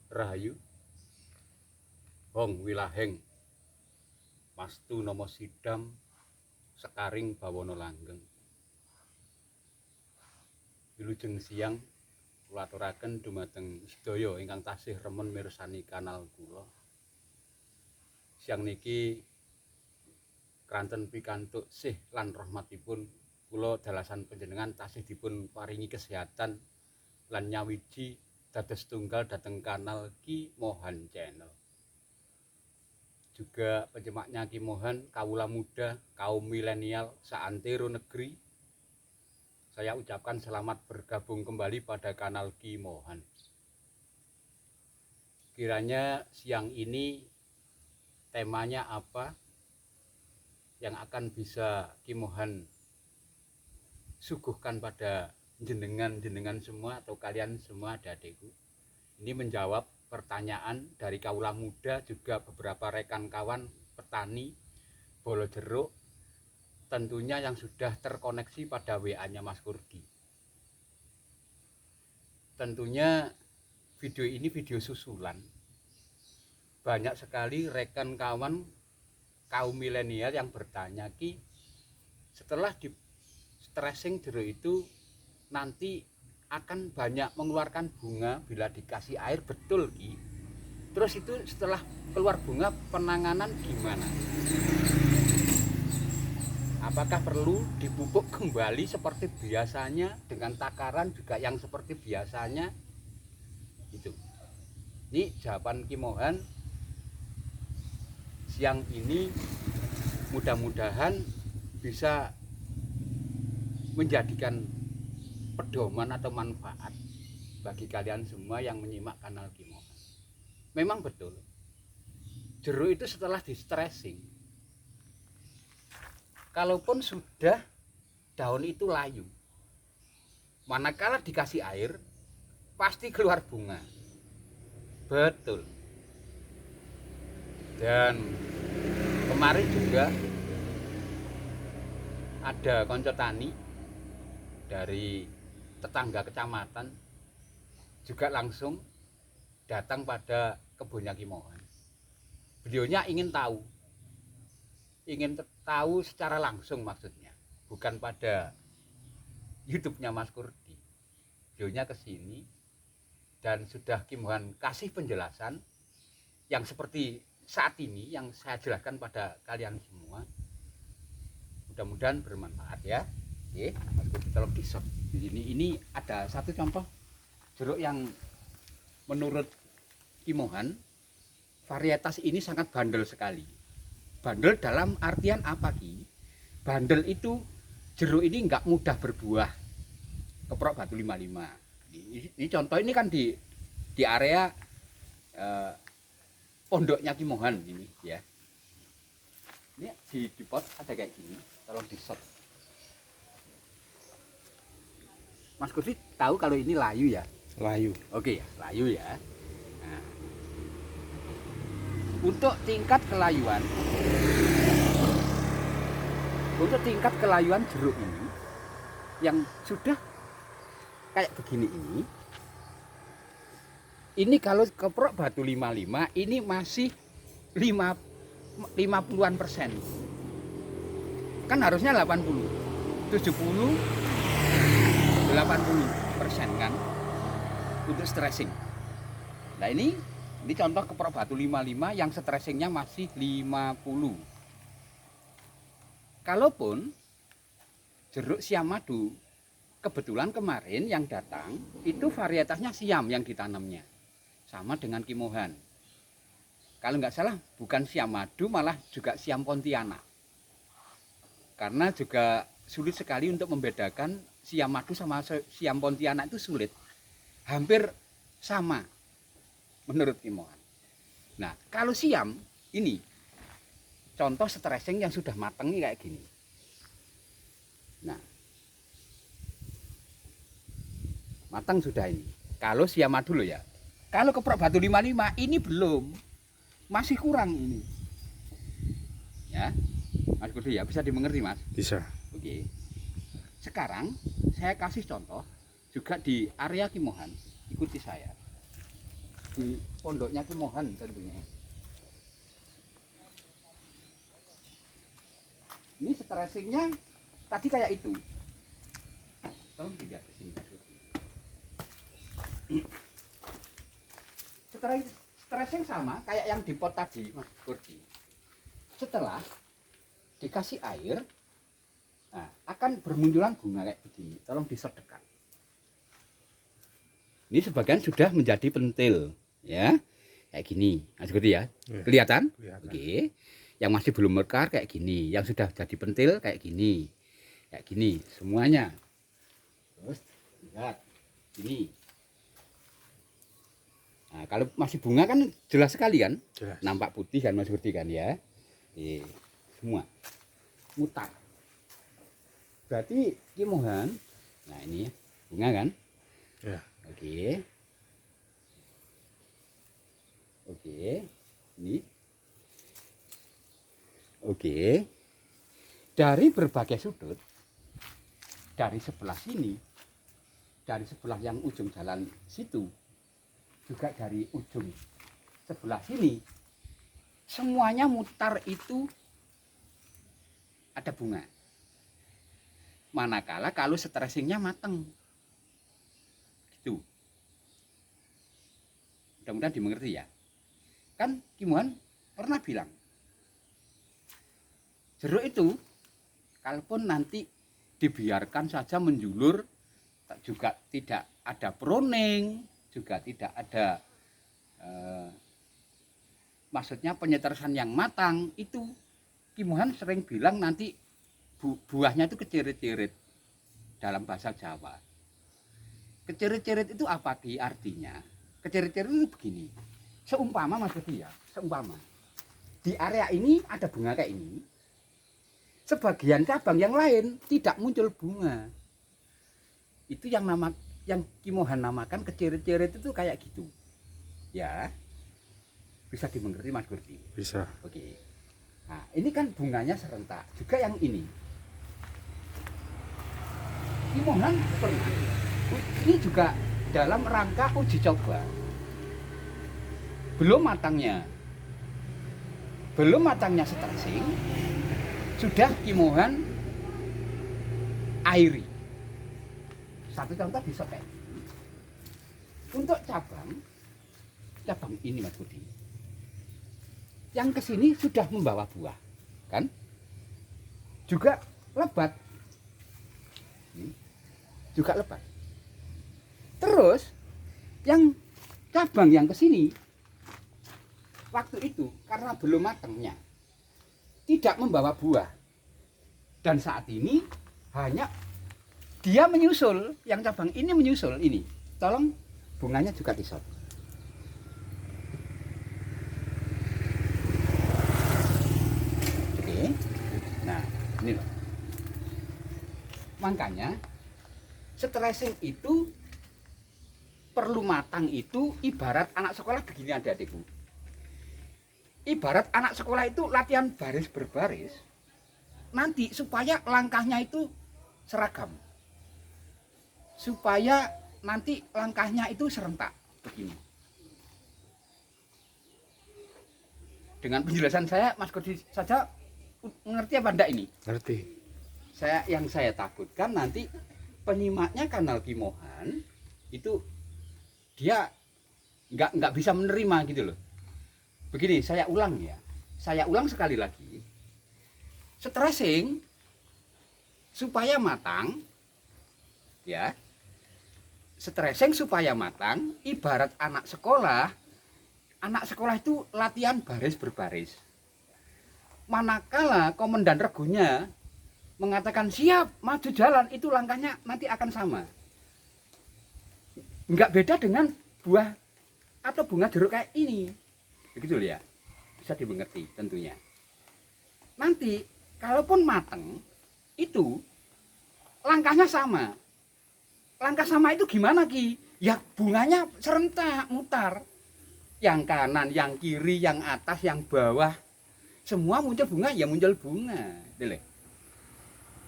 Rahayu Hong Wilaheng Mastu Nomo Sidam Sekaring Bawono Langgeng. Wilujeng siang kula aturaken dumateng sedaya ingkang tasih remen mirsani kanal kula. Siang niki kranten pikantuk sih lan rahmatipun kula dalasan panjenengan tasih dipun paringi kesehatan lan nyawiji dados tunggal dhateng kanal Ki Mohan Channel. Juga pencemaknya Ki Mohan, kawula muda, kaum milenial seantero negeri. Saya ucapkan selamat bergabung kembali pada kanal Ki Mohan. Kiranya siang ini temanya apa yang akan bisa Ki Mohan suguhkan pada jenengan semua atau kalian semua adik-adikku. Ini menjawab pertanyaan dari kaula muda, juga beberapa rekan kawan petani bolo jeruk, tentunya yang sudah terkoneksi pada WA-nya Mas Kurdi. Tentunya video ini video susulan. Banyak sekali rekan kawan kaum milenial yang bertanya, Ki, setelah di stressing jeruk itu nanti akan banyak mengeluarkan bunga bila dikasih air, betul Ki? Terus itu setelah keluar bunga penanganan gimana? Apakah perlu dipupuk kembali seperti biasanya dengan takaran juga yang seperti biasanya? Itu. Ini jawaban Ki Mohan siang ini mudah-mudahan bisa menjadikan pedoman atau manfaat bagi kalian semua yang menyimak kanal Ki Mohan. Memang betul, jeruk itu setelah di stressing, kalaupun sudah daun itu layu, manakala dikasih air pasti keluar bunga. Betul. Dan kemarin juga ada konco tani dari tetangga kecamatan juga langsung datang pada kebunnya Ki Mohan. Beliaunya ingin tahu secara langsung, maksudnya bukan pada YouTube-nya Mas Kurdi. Beliaunya ke sini dan sudah Ki Mohan kasih penjelasan yang seperti saat ini yang saya jelaskan pada kalian semua. Mudah-mudahan bermanfaat ya. Oke, Mas Kurdi tolong di-shot di sini. Ini ada satu contoh jeruk yang menurut Ki Mohan varietas ini sangat bandel sekali. Bandel dalam artian apa, Ki? Bandel itu jeruk ini nggak mudah berbuah. Keprok Batu 55. Ini contoh ini kan di area pondoknya Ki Mohan ini ya. Ini di pot ada kayak gini, tolong di-shot. Mas Kurdi tahu kalau ini layu ya? Layu. Oke ya, layu ya. Nah, untuk tingkat kelayuan jeruk ini yang sudah kayak begini ini kalau keprok Batu 55 ini masih 50-an persen. Kan harusnya 80, 70, 80% kan untuk stressing. Nah ini contoh keprok Batu 55 yang stressingnya masih 50. Kalaupun jeruk siam madu, kebetulan kemarin yang datang itu varietasnya siam yang ditanamnya, sama dengan Ki Mohan. Kalau nggak salah bukan siam madu, malah juga siam Pontianak. Karena juga sulit sekali untuk membedakan siam madu sama siam Pontianak, itu sulit. Hampir sama menurut Ki Mohan. Nah, kalau siam ini contoh stressing yang sudah matang nih kayak gini. Nah, matang sudah ini. Kalau siam madu loh ya. Kalau keprok Batu 55 ini belum. Masih kurang ini. Ya. Mas Kurdi ya, bisa dimengerti, Mas? Bisa. Oke. Sekarang saya kasih contoh juga di area Ki Mohan. Ikuti saya. di pondoknya Ki Mohan tentunya. Ini stressingnya tadi kayak itu. Tolong tidak ke sini. Stressing sama kayak yang di pot tadi, Mas Kurdi. Setelah dikasih air, nah, akan bermunculan bunga kayak begini. Tolong disedekkan. Ini sebagian sudah menjadi pentil, ya, kayak gini. Mas Kurdi ya, kelihatan? Oke. Yang masih belum mekar kayak gini, yang sudah jadi pentil kayak gini, semuanya. Terus lihat ini. Nah, kalau masih bunga kan jelas sekali kan, jelas. Nampak putih kan Mas Budi kan ya, semua mutar. Berarti Ki Mohan, nah ini bunga kan? Ya. Oke, ini. Oke, dari berbagai sudut, dari sebelah sini, dari sebelah yang ujung jalan situ, juga dari ujung sebelah sini, semuanya mutar itu ada bunga. Manakala kalau stressingnya mateng, gitu. Mudah-mudahan dimengerti ya. Kan Ki Mohan pernah bilang, jeruk itu, kalaupun nanti dibiarkan saja menjulur, juga tidak ada pruning, juga tidak ada maksudnya penyeteresan yang matang, itu Ki Mohan sering bilang nanti buahnya itu kecirit-cirit dalam bahasa Jawa. Kecirit-cirit itu apa Ki artinya? Kecirit-cirit itu begini, seumpama Mas Budi ya, seumpama di area ini ada bunga kayak ini, sebagian cabang yang lain tidak muncul bunga. Itu yang Ki Mohan namakan kecirit-cirit itu kayak gitu. Ya. Bisa dimengerti Mas Gurdi? Bisa. Oke. Nah, ini kan bunganya serentak. Juga yang ini. Ki Mohan pernah. Ini juga dalam rangka uji coba. Belum matangnya stressing, sudah Ki Mohan airi. Satu contoh bisa kayak untuk cabang ini Mas Budi, yang kesini sudah membawa buah, kan? Juga lebat, Terus yang cabang yang kesini waktu itu karena belum matangnya tidak membawa buah, dan saat ini hanya dia menyusul, yang cabang ini menyusul ini. Tolong bunganya juga disot. Oke. Nah, ini loh. Makanya stressing itu perlu matang itu ibarat anak sekolah begini adik-adikku. Ibarat anak sekolah itu latihan baris berbaris. Nanti supaya langkahnya itu seragam. Supaya nanti langkahnya itu serentak begini. Dengan penjelasan saya, Mas Kodi saja mengerti apa enggak ini? Ngerti. Yang saya takutkan nanti penyimaknya kanal Ki Mohan itu dia nggak bisa menerima gitu loh. Begini, saya ulang ya. Saya ulang sekali lagi. Stressing supaya matang, ya. Stressing supaya matang, ibarat anak sekolah. Anak sekolah itu latihan baris berbaris. Manakala komandan regunya mengatakan siap maju jalan, itu langkahnya nanti akan sama. Enggak beda dengan buah atau bunga jeruk kayak ini. Begitu ya. Bisa dimengerti tentunya. Nanti kalaupun matang itu langkahnya sama. Langkah sama itu gimana Ki? Ya bunganya serentak mutar. Yang kanan, yang kiri, yang atas, yang bawah, semua muncul bunga, ya muncul bunga. Dele.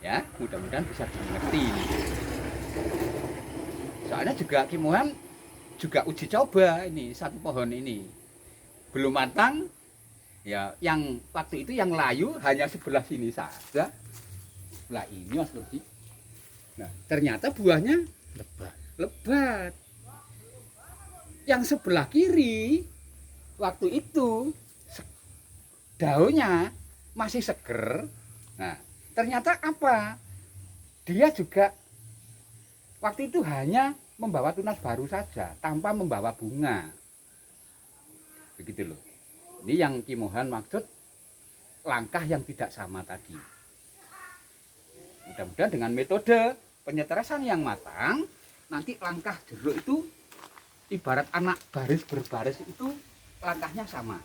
Ya, mudah-mudahan bisa dimengerti. Soalnya juga Ki Mohan juga uji coba ini satu pohon ini belum matang ya, yang waktu itu yang layu hanya sebelah sini saja, sebelah ini Mas Rudi. Nah ternyata buahnya lebat. Yang sebelah kiri waktu itu daunnya masih seger. Nah ternyata apa, dia juga waktu itu hanya membawa tunas baru saja tanpa membawa bunga, begitu loh. Ini yang Ki Mohan maksud langkah yang tidak sama tadi. Mudah-mudahan dengan metode penyeteresan yang matang, nanti langkah jeruk itu ibarat anak baris berbaris itu langkahnya sama.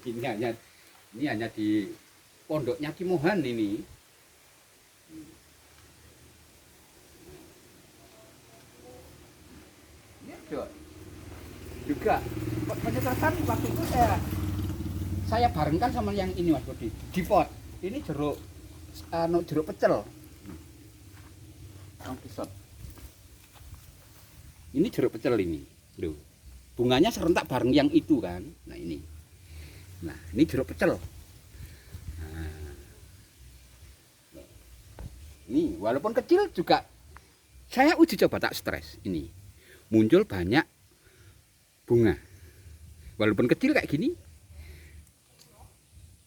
Ini hanya di pondoknya Ki Mohan ini. Juga penyeteresan waktu itu saya barengkan sama yang ini Mas Budi di pot. Ini jeruk jeruk pecel. Ini jeruk pecel ini loh, bunganya serentak bareng yang itu kan. Nah ini jeruk pecel. Ini walaupun kecil juga saya uji coba, tak stres. Ini muncul banyak bunga walaupun kecil kayak gini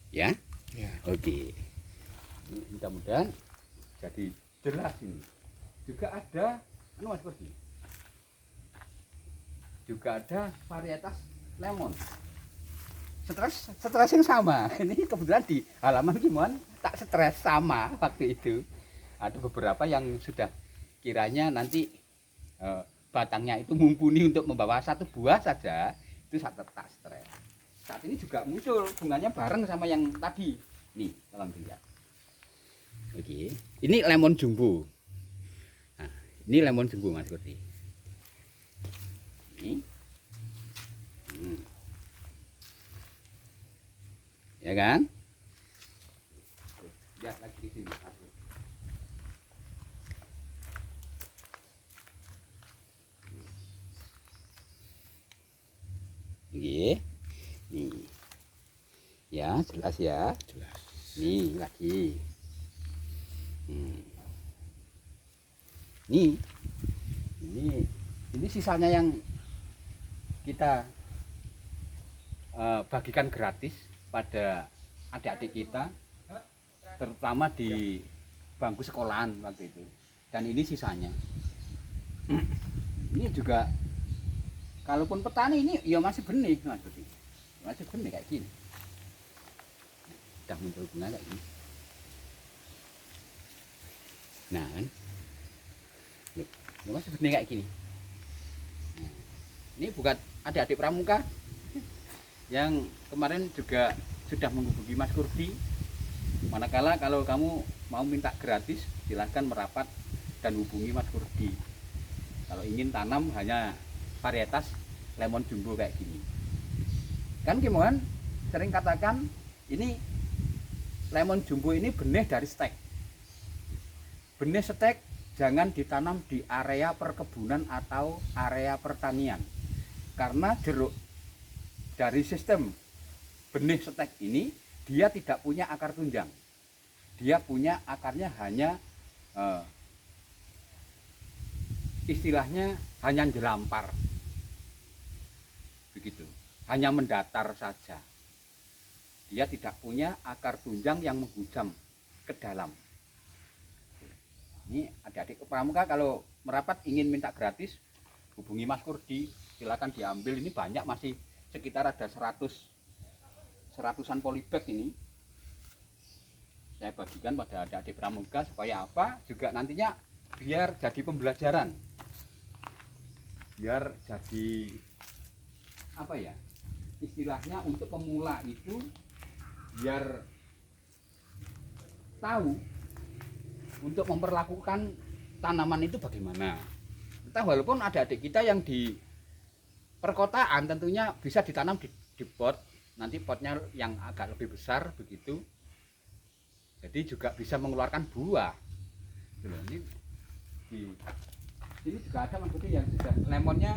ya. Oke. Mudah-mudahan jadi jelas. Ini juga ada Mas Budi, juga ada varietas lemon stres yang sama. Ini kebetulan di halaman Ki Mohan tak stres sama waktu itu. Ada beberapa yang sudah kiranya nanti batangnya itu mumpuni untuk membawa satu buah saja, itu tak stres. Saat ini juga muncul bunganya bareng sama yang tadi. Nih, tolong dilihat. Oke, ini lemon jumbo. Nah, ini lemon jumbo Mas Budi. Ini. Ya kan? Lihat lagi di sini. Nih, ya jelas ya, jelas. Nih lagi, ini sisanya yang kita bagikan gratis pada adik-adik kita, terutama di bangku sekolahan waktu itu. Dan ini sisanya. Ini juga kalaupun petani ini ya masih benih Mas Budi, masih benih kayak gini. Udah muncul bunga kayak gini. Nah kan, ya masih benih kayak gini. Nah, ini bukan adik-adik pramuka yang kemarin juga sudah menghubungi Mas Kurdi. Manakala kalau kamu mau minta gratis, silahkan merapat dan hubungi Mas Kurdi. Kalau ingin tanam hanya varietas lemon jumbo kayak gini. Kan Ki Mohan sering katakan ini lemon jumbo ini benih dari stek. Benih stek jangan ditanam di area perkebunan atau area pertanian. Karena jeruk dari sistem benih stek ini dia tidak punya akar tunjang. Dia punya akarnya hanya istilahnya hanya jelampar. Begitu, hanya mendatar saja. Dia tidak punya akar tunjang yang menghujam ke dalam. Ini adik-adik pramuka kalau merapat ingin minta gratis, hubungi Mas Kurdi, silakan diambil. Ini banyak, masih sekitar ada 100-an polybag ini. Saya bagikan pada adik-adik pramuka supaya apa? Juga nantinya biar jadi pembelajaran. Biar jadi apa ya? Istilahnya untuk pemula itu biar tahu untuk memperlakukan tanaman itu bagaimana. Entah walaupun ada adik kita yang di perkotaan tentunya bisa ditanam di pot, nanti potnya yang agak lebih besar begitu. Jadi juga bisa mengeluarkan buah. Gitu loh. Ini di sini juga ada Mas Budi yang sudah lemonnya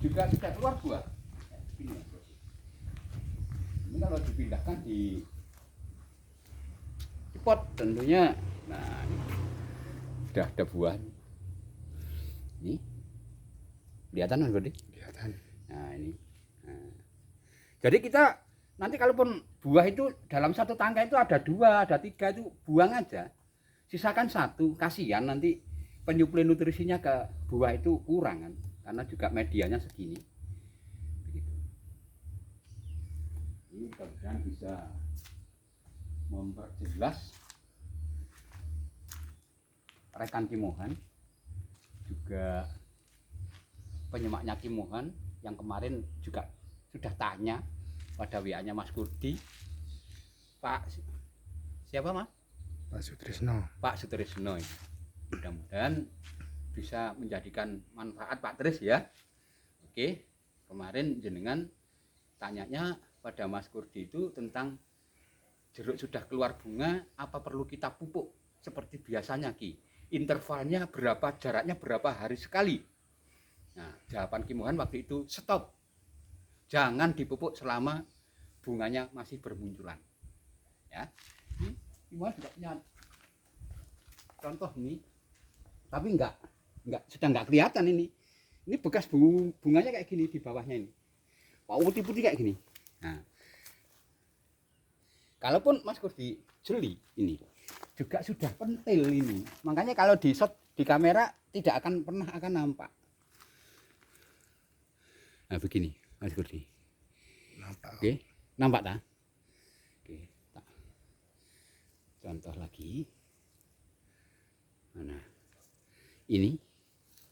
juga sudah keluar buah. Ini Mas Budi. Ini kalau dipindahkan di pot tentunya, nah ini sudah ada buah. Ini kelihatan Mas Budi? Kelihatan. Nah ini. Nah. Jadi kita nanti kalaupun buah itu dalam satu tangkai itu ada 2, ada 3 itu buang aja. Sisakan 1, kasihan nanti penyuplai nutrisinya ke buah itu kurang kan, karena juga medianya segini. Begitu. Ini mudah-mudahan bisa memperjelas rekan Kimohan, juga penyemaknya Kimohan yang kemarin juga sudah tanya pada WA-nya Mas Kurdi. Pak siapa Mas? Pak Sutrisno. Pak Sutrisno. Mudah-mudahan bisa menjadikan manfaat Pak Tris ya. Oke, kemarin jenengan tanyanya pada Mas Kurdi itu tentang jeruk sudah keluar bunga, apa perlu kita pupuk seperti biasanya Ki? Intervalnya berapa, jaraknya berapa hari sekali? Nah, jawaban Kimohan waktu itu stop. Jangan dipupuk selama bunganya masih bermunculan. Ya. Ini Kimohan juga punya contoh ini. Tapi sedang enggak kelihatan ini. Ini bekas bunganya kayak gini di bawahnya ini. Putih-putih kayak gini. Nah, kalaupun Mas Kurdi jeli ini juga sudah pentil ini. Makanya kalau di shot di kamera tidak akan pernah nampak. Nah, begini Mas Kurdi. Nampak. Oke, nampak tak? Oke, tak. Contoh lagi. Mana? Ini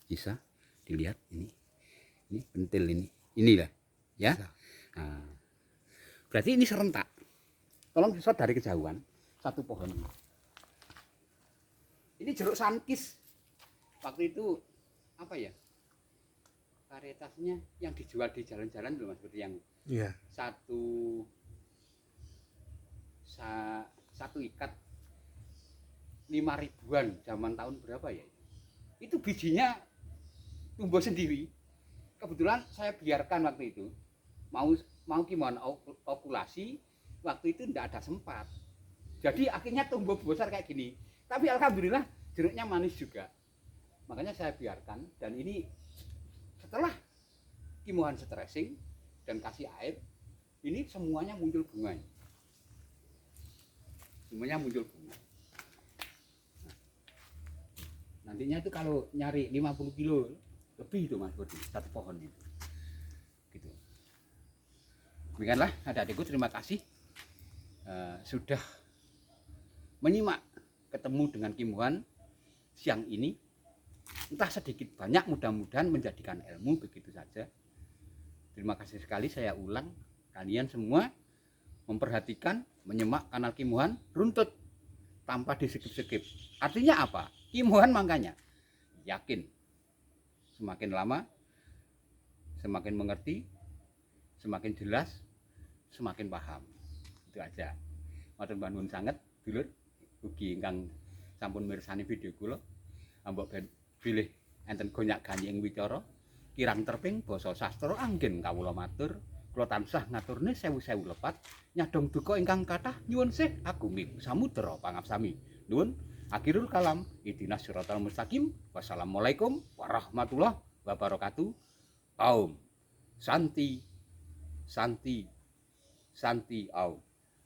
bisa dilihat ini pentil ini. Inilah ya. Nah, berarti ini serentak. Tolong shot dari kejauhan satu pohon ini. Ini jeruk sankis. Waktu itu apa ya? Varietasnya yang dijual di jalan-jalan dulu Mas, seperti yang Iya. satu ikat 5.000-an zaman tahun berapa ya? Itu bijinya tumbuh sendiri. Kebetulan saya biarkan waktu itu. Mau gimana okulasi, waktu itu tidak ada sempat. Jadi akhirnya tumbuh besar kayak gini. Tapi alhamdulillah jeruknya manis juga. Makanya saya biarkan, dan ini setelah Kimohan stressing dan kasih air, ini semuanya muncul bunga. Semuanya muncul bunga. Nantinya itu kalau nyari 50 kilo lebih itu Mas Budi, satu pohon itu. Gitu. Demikianlah adik-adikku, terima kasih sudah menyimak ketemu dengan Kimohan siang ini. Entah sedikit banyak, mudah-mudahan menjadikan ilmu, begitu saja. Terima kasih sekali, saya ulang, kalian semua memperhatikan, menyimak kanal Kimohan runtut tanpa diskip-skip. Artinya apa? Kimohan makanya yakin, semakin lama semakin mengerti, semakin jelas, semakin paham. Itu aja. Matur nuwun sanget dulur ugi ingkang sampun mirsani video kula. Ambok bilih enten gonyak-ganyi ing wicara kirang terping basa sastra anggen kawula matur. Kula tansah ngaturne sewu-sewu lepat nyadong duka ingkang kathah nyuwun sih agunging samudra pangabsami. Nuwun akhirul kalam ihdinas siratal mustaqim. Wassalamualaikum warahmatullahi wabarakatuh. Aum. Santi Santi Santi Aum.